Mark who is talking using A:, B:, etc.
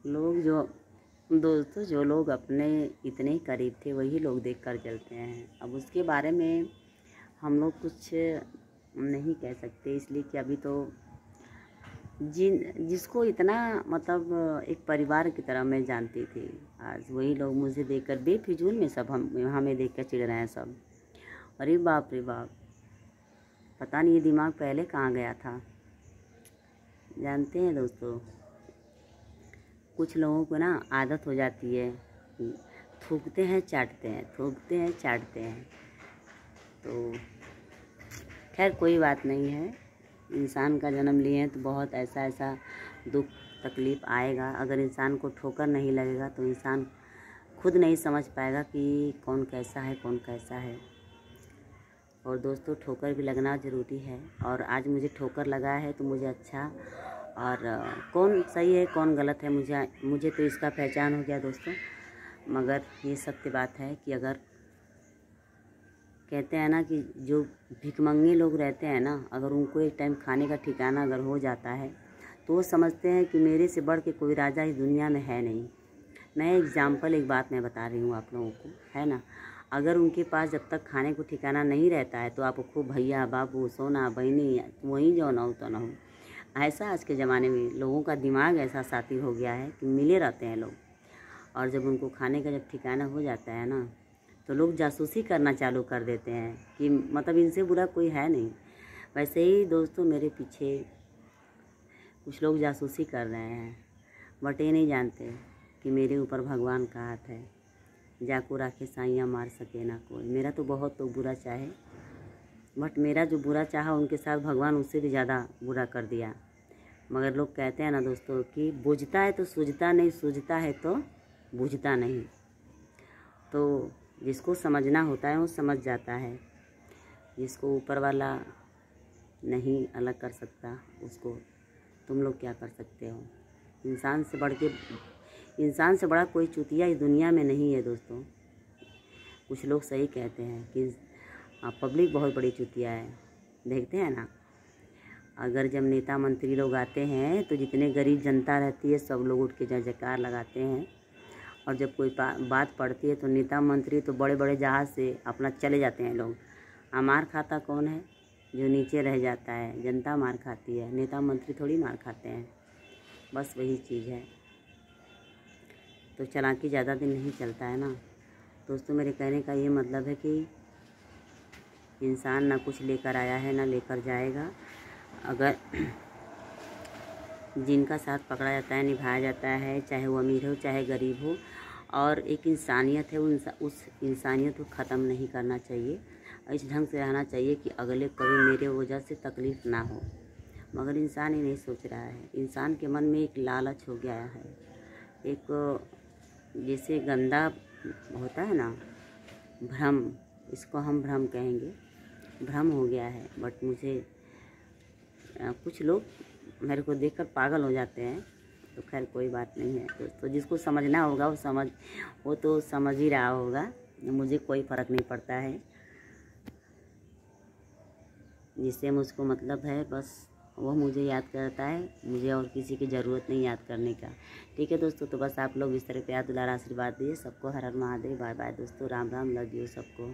A: लोग जो दोस्तों जो लोग अपने इतने करीब थे वही लोग देख कर चलते हैं। अब उसके बारे में हम लोग कुछ नहीं कह सकते, इसलिए कि अभी तो जिसको इतना मतलब एक परिवार की तरह मैं जानती थी, आज वही लोग मुझे देखकर बेफिजूल में सब हमें देख कर चिढ़ रहे हैं सब। अरे बाप रे बाप, पता नहीं ये दिमाग पहले कहाँ गया था। जानते हैं दोस्तों, कुछ लोगों को ना आदत हो जाती है, थूकते हैं चाटते हैं, थूकते हैं चाटते हैं। तो खैर कोई बात नहीं है, इंसान का जन्म लिए हैं तो बहुत ऐसा ऐसा दुख तकलीफ़ आएगा। अगर इंसान को ठोकर नहीं लगेगा तो इंसान खुद नहीं समझ पाएगा कि कौन कैसा है कौन कैसा है। और दोस्तों ठोकर भी लगना ज़रूरी है, और आज मुझे ठोकर लगा है तो मुझे अच्छा, और कौन सही है कौन गलत है मुझे तो इसका पहचान हो गया दोस्तों। मगर ये सत्य बात है कि अगर कहते हैं ना कि जो भिखमंगे लोग रहते हैं ना, अगर उनको एक टाइम खाने का ठिकाना अगर हो जाता है तो वो समझते हैं कि मेरे से बढ़ के कोई राजा इस दुनिया में है नहीं। मैं एग्जाम्पल एक बात मैं बता रही हूँ आप लोगों को, है ना। अगर उनके पास जब तक खाने को ठिकाना नहीं रहता है तो आप खूब भैया बाबू सोना बहनी वहीं जो ना हो तो ना हो। ऐसा आज के ज़माने में लोगों का दिमाग ऐसा सातिर हो गया है कि मिले रहते हैं लोग, और जब उनको खाने का जब ठिकाना हो जाता है ना तो लोग जासूसी करना चालू कर देते हैं कि मतलब इनसे बुरा कोई है नहीं। वैसे ही दोस्तों मेरे पीछे कुछ लोग जासूसी कर रहे हैं, बट ये नहीं जानते कि मेरे ऊपर भगवान का हाथ है। जाको राखे साइयाँ मार सके ना कोई। मेरा तो बहुत तो बुरा चाहे, बट मेरा जो बुरा चाहा उनके साथ भगवान उससे भी ज़्यादा बुरा कर दिया। मगर लोग कहते हैं ना दोस्तों कि बुझता है तो सूझता नहीं, सूझता है तो बुझता नहीं। तो जिसको समझना होता है वो समझ जाता है, जिसको ऊपर वाला नहीं अलग कर सकता उसको तुम लोग क्या कर सकते हो। इंसान से बड़ा कोई चुतिया इस दुनिया में नहीं है दोस्तों। कुछ लोग सही कहते हैं कि पब्लिक बहुत बड़ी चुतिया है। देखते हैं ना, अगर जब नेता मंत्री लोग आते हैं तो जितने गरीब जनता रहती है सब लोग उठ के जय जयकार लगाते हैं, और जब कोई बात पड़ती है तो नेता मंत्री तो बड़े बड़े जहाज़ से अपना चले जाते हैं लोग। मार खाता कौन है? जो नीचे रह जाता है। जनता मार खाती है, नेता मंत्री थोड़ी मार खाते हैं। बस वही चीज़ है। तो चालाकी ज़्यादा दिन नहीं चलता है ना दोस्तों। मेरे कहने का ये मतलब है कि इंसान ना कुछ लेकर आया है ना लेकर जाएगा। अगर जिनका साथ पकड़ा जाता है निभाया जाता है, चाहे वो अमीर हो चाहे गरीब हो, और एक इंसानियत है उस इंसानियत को ख़त्म नहीं करना चाहिए। इस ढंग से रहना चाहिए कि अगले कभी मेरे वजह से तकलीफ़ ना हो। मगर इंसान ही नहीं सोच रहा है। इंसान के मन में एक लालच हो गया है, एक जैसे गंदा होता है ना भ्रम, इसको हम भ्रम कहेंगे, भ्रम हो गया है। बट मुझे कुछ लोग मेरे को देखकर पागल हो जाते हैं। तो खैर कोई बात नहीं है दोस्तों, जिसको समझना होगा वो तो समझ ही रहा होगा। मुझे कोई फ़र्क नहीं पड़ता है, जिससे मुझको मतलब है बस वो मुझे याद करता है। मुझे और किसी की ज़रूरत नहीं याद करने का। ठीक है दोस्तों, तो बस आप लोग इस तरह प्यार दुलार आशीर्वाद दिए सबको। हर हर महादेव। बाय बाय दोस्तों, राम राम, लव यू सबको।